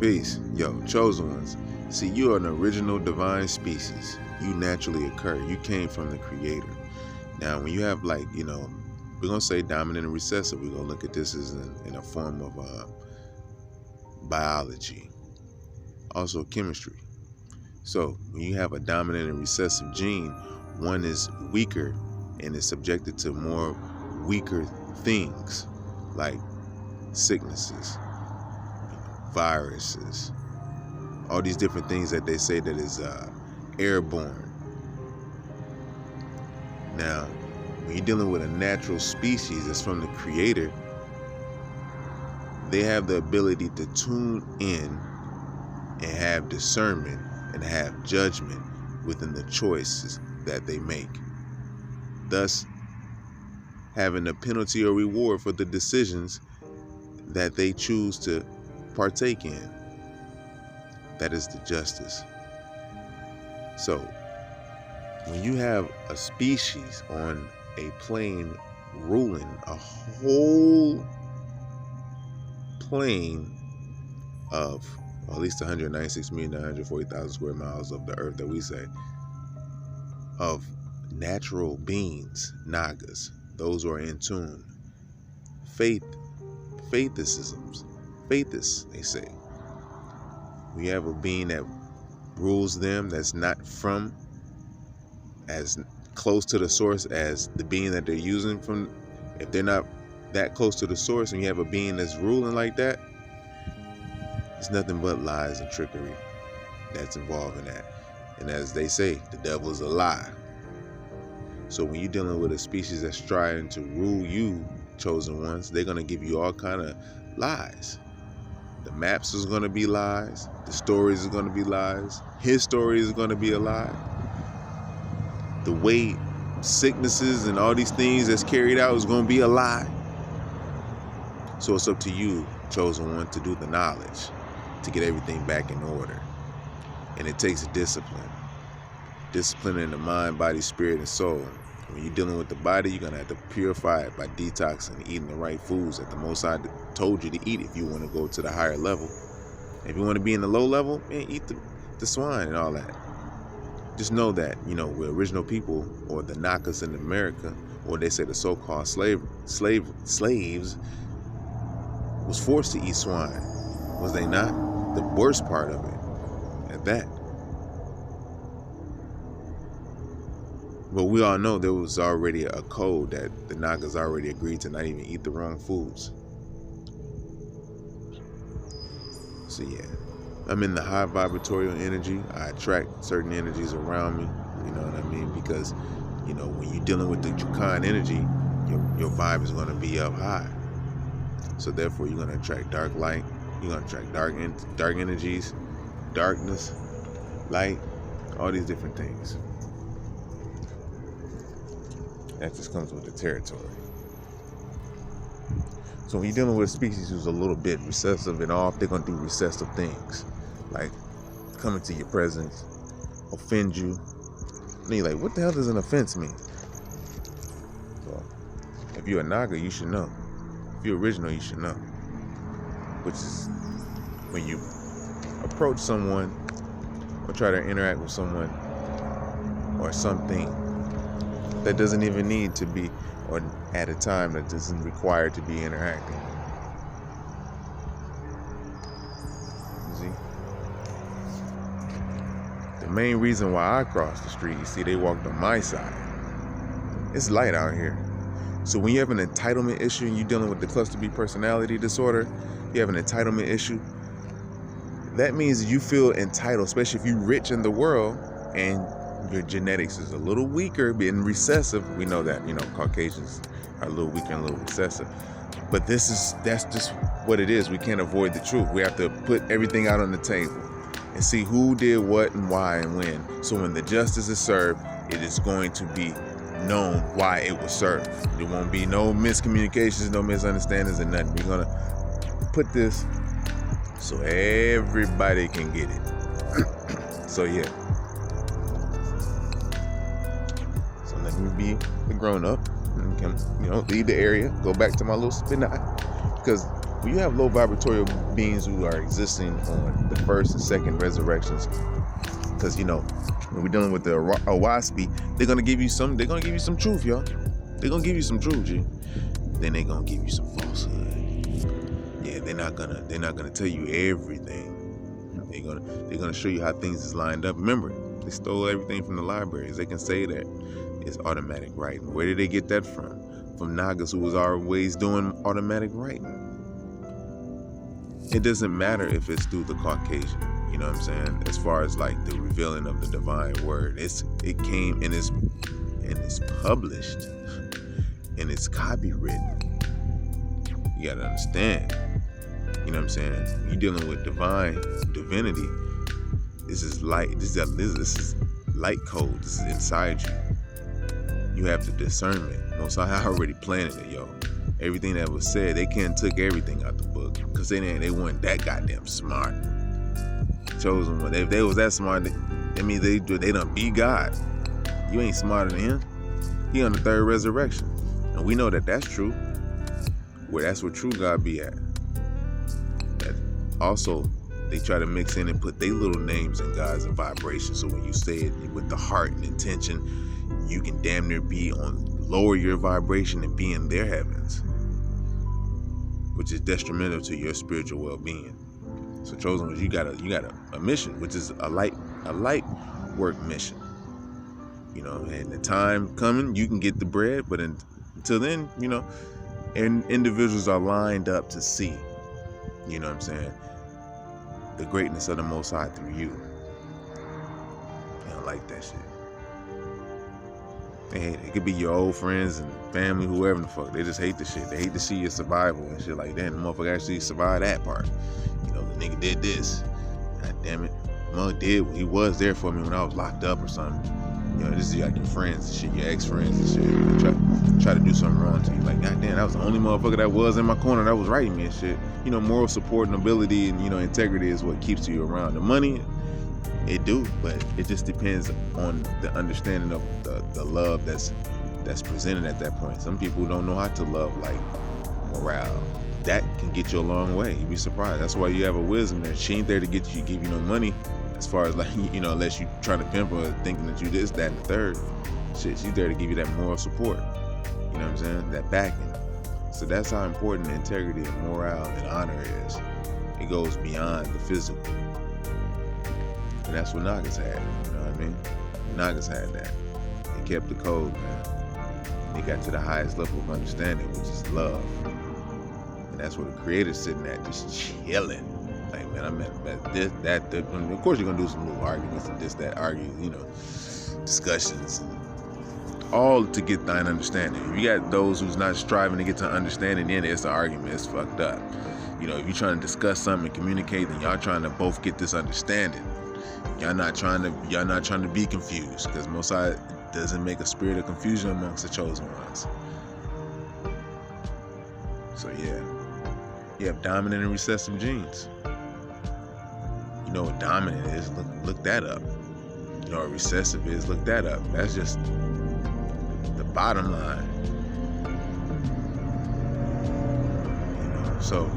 Peace. Yo, chosen ones. See, you are an original divine species. You naturally occur. You came from the creator. Now, when you have, like, we're going to say dominant and recessive. We're going to look at this as in a form of biology. Also chemistry. So, when you have a dominant and recessive gene, one is weaker and is subjected to more weaker things like sicknesses, viruses, all these different things that they say that is airborne. Now, when you're dealing with a natural species that's from the creator, they have the ability to tune in and have discernment and have judgment within the choices that they make, thus having a penalty or reward for the decisions that they choose to partake in. That is the justice. So when you have a species on a plane ruling a whole plane of at least 196,940,000 square miles of the earth that we say, of natural beings, Nagas, those who are in tune, faithists, they say. We have a being that rules them that's not from as close to the source as the being that they're using from. If they're not that close to the source and you have a being that's ruling like that, it's nothing but lies and trickery that's involved in that. And as they say, the devil is a lie. So when you're dealing with a species that's trying to rule you, chosen ones, they're going to give you all kind of lies. The maps is going to be lies. The stories is going to be lies. His story is going to be a lie. The way sicknesses and all these things that's carried out is going to be a lie. So it's up to you, chosen one, to do the knowledge, to get everything back in order. And it takes discipline. Discipline in the mind, body, spirit, and soul. When you're dealing with the body, you're going to have to purify it by detoxing and eating the right foods that the Most High told you to eat if you want to go to the higher level. If you want to be in the low level, man, eat the swine and all that. Just know that, we're original people, or the Nagas in America, or they say the so-called slaves, was forced to eat swine. Was they not? The worst part of it, at that. But we all know there was already a code that the Nagas already agreed to not even eat the wrong foods. So yeah, I'm in the high vibratorial energy. I attract certain energies around me, you know what I mean? Because, when you're dealing with the Jukan energy, your vibe is going to be up high. So therefore, you're going to attract dark light. You're going to attract dark energies, darkness, light, all these different things. That just comes with the territory. So when you're dealing with a species who's a little bit recessive and off, they're going to do recessive things. Like come into your presence, offend you. And you're like, what the hell does an offense mean? Well, if you're a Naga, you should know. If you're original, you should know. Which is when you approach someone or try to interact with someone or something that doesn't even need to be, or at a time that doesn't require to be interacting. You see? The main reason why I crossed the street, you see, they walked on my side. It's light out here. So when you have an entitlement issue and you're dealing with the cluster B personality disorder, you have an entitlement issue, that means you feel entitled, especially if you're rich in the world and your genetics is a little weaker, being recessive. We know that, Caucasians are a little weaker and a little recessive. But that's just what it is. We can't avoid the truth. We have to put everything out on the table and see who did what and why and when. So when the justice is served, it is going to be known why it was served. There won't be no miscommunications, no misunderstandings, and nothing. We're going to put this so everybody can get it. So yeah. Let me be the grown up and leave the area, go back to my little spin eye, because when you have low vibratorial beings who are existing on the first and second resurrections, because when we're dealing with the Owaspi, they're gonna give you some truth, y'all. They're gonna give you some truth, G. Then they're gonna give you some falsehood. Yeah, they're not gonna tell you everything. They're gonna show you how things is lined up. Remember, they stole everything from the libraries. They can say that it's automatic writing. Where did they get that from? From Nagas who was always doing automatic writing. It doesn't matter if it's through the Caucasian, you know what I'm saying? As far as like the revealing of the divine word, it came and it's published and it's copywritten. You gotta understand, you know what I'm saying? You're dealing with divinity. This is light. This is light code. This is inside you. You have the discernment. Most I already planted it, yo. Everything that was said, they can't took everything out the book because they weren't that goddamn smart. Chosen one. If they was that smart, that means they done beat God. You ain't smarter than him. He on the third resurrection, and we know that that's true. Where that's where true God be at. That also, they try to mix in and put their little names in God's and vibration. So when you say it with the heart and intention, you can damn near lower your vibration and be in their heavens, which is detrimental to your spiritual well-being. So chosen ones, you got a mission, which is a light work mission. And the time coming, you can get the bread, but until then, and individuals are lined up to see, you know what I'm saying, the greatness of the Most High through you. They don't like that shit. They hate it. It could be your old friends and family, whoever the fuck. They just hate the shit. They hate to see your survival and shit like that. And the motherfucker actually survived that part. The nigga did this. God damn it. Mother did. He was there for me when I was locked up or something. This is like your friends and shit, your ex-friends and shit. They try to do something wrong to you. Like, God damn, that was the only motherfucker that was in my corner that was writing me and shit. Moral support and ability and, integrity is what keeps you around. The money, it do, but it just depends on the understanding of the love that's presented at that point. Some people don't know how to love like morale. That can get you a long way. You'd be surprised. That's why you have a wisdom there. She ain't there to give you no money. As far as like, unless you trying to pimp her thinking that you this, that, and the third. Shit, she's there to give you that moral support. You know what I'm saying? That backing. So that's how important integrity and morale and honor is. It goes beyond the physical. And that's what Nagas had. You know what I mean? Nagas had that. They kept the code, man. They got to the highest level of understanding, which is love. And that's where the creator's sitting at, just chilling. Like, man, I'm at this, that. And of course, you're gonna do some little arguments and this, that, discussions, all to get thine understanding. If you got those who's not striving to get to understanding, then it's an argument. It's fucked up. If you're trying to discuss something and communicate, then y'all trying to both get this understanding. Y'all not trying to be confused, because Most High doesn't make a spirit of confusion amongst the chosen ones. So yeah, you have dominant and recessive genes. You know what dominant is? Look that up. You know what recessive is? Look that up. That's just the bottom line. So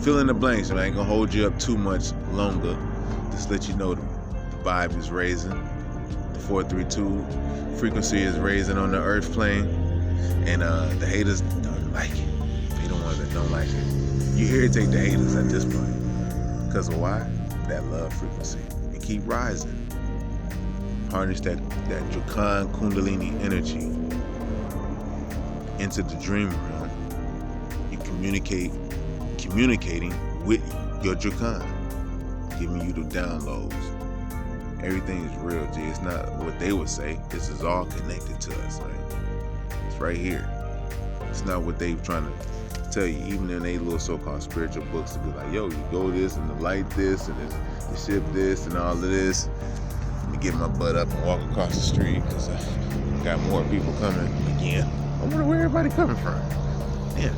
fill in the blanks, and I ain't gonna hold you up too much longer. Just let you know the vibe is raising. The 432 frequency is raising on the earth plane, and the haters don't like it. They the ones that don't like it. You irritate the haters at this point. Because of why? That love frequency. And keep rising. Harness that Drakan Kundalini energy into the dream realm. You communicating with your Drakan, giving you the downloads. Everything is real, G. It's not what they would say. This is all connected to us, man. It's right here. It's not what they're trying to tell you, even in they little so-called spiritual books, to be like, yo, you go this and the light this and you ship this and all of this. Let me get my butt up and walk across the street because I got more people coming again. I wonder where everybody coming from. Yeah.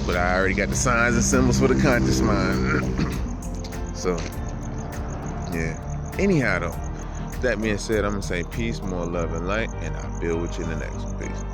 But I already got the signs and symbols for the conscious mind. So, yeah. Anyhow, though, that being said, I'm going to say peace, more love, and light, and I'll build with you in the next one. Peace.